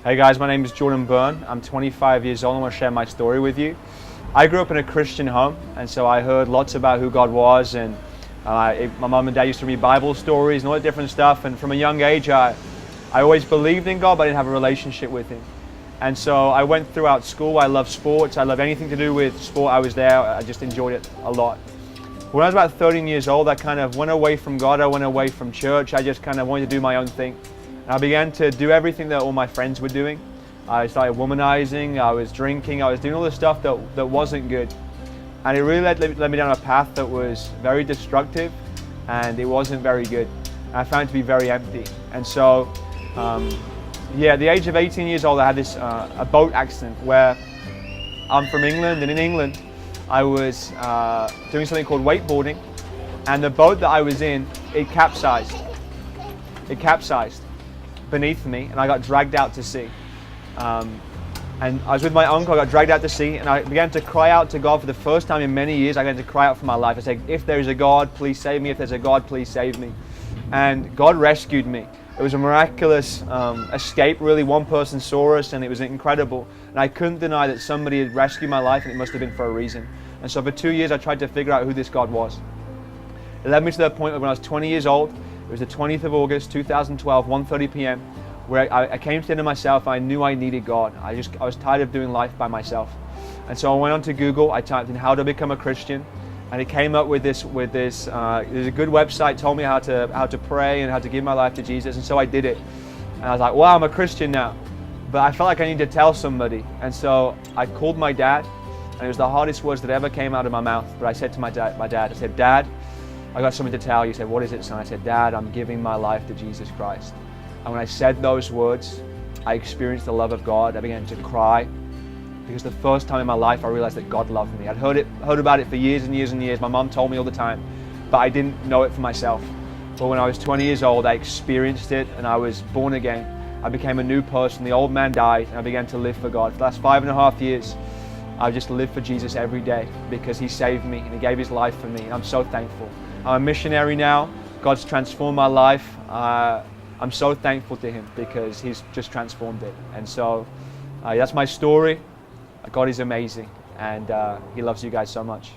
Hey guys, my name is Jordan Byrne. I'm 25 years old. I want to share my story with you. I grew up in a Christian home, and so I heard lots about who God was, and my mom and dad used to read Bible stories and all that different stuff, and from a young age I always believed in God, but I didn't have a relationship with Him. And so I went throughout school. I love sports. I love anything to do with sport. I was there. I just enjoyed it a lot. When I was about 13 years old, I kind of went away from God. I went away from church. I just kind of wanted to do my own thing. And I began to do everything that all my friends were doing. I started womanizing, I was drinking, I was doing all the stuff that wasn't good. And it really led me down a path that was very destructive, and it wasn't very good. And I found it to be very empty. And so, at the age of 18 years old, I had this a boat accident where I'm from England, and in England, I was doing something called wakeboarding, and the boat that I was in, it capsized. It capsized beneath me, and I got dragged out to sea. And I was with my uncle. I got dragged out to sea, and I began to cry out to God for the first time in many years. I began to cry out for my life. I said, if there is a God, please save me. If there's a God, please save me. And God rescued me. It was a miraculous escape, really. One person saw us, and it was incredible. And I couldn't deny that somebody had rescued my life, and it must have been for a reason. And so for 2 years, I tried to figure out who this God was. It led me to the point where when I was 20 years old, it was the 20th of August, 2012, 1:30 p.m., where I came to the end of myself. I knew I needed God. I was tired of doing life by myself. And so I went onto Google, I typed in how to become a Christian, and it came up with this there's a good website, told me how to pray and how to give my life to Jesus, and so I did it. And I was like, wow, I'm a Christian now. But I felt like I needed to tell somebody. And so I called my dad, and it was the hardest words that ever came out of my mouth. But I said to my dad, I said, Dad, I got something to tell you. He said, what is it, son? I said, Dad, I'm giving my life to Jesus Christ. And when I said those words, I experienced the love of God. I began to cry, because the first time in my life I realized that God loved me. I'd heard about it for years and years and years. My mom told me all the time, but I didn't know it for myself. But when I was 20 years old, I experienced it, and I was born again. I became a new person. The old man died, and I began to live for God. For the last 5.5 years, I've just lived for Jesus every day, because He saved me and He gave His life for me. And I'm so thankful. I'm a missionary now. God's transformed my life. I'm so thankful to Him, because He's just transformed it. And so that's my story. God is amazing, and He loves you guys so much.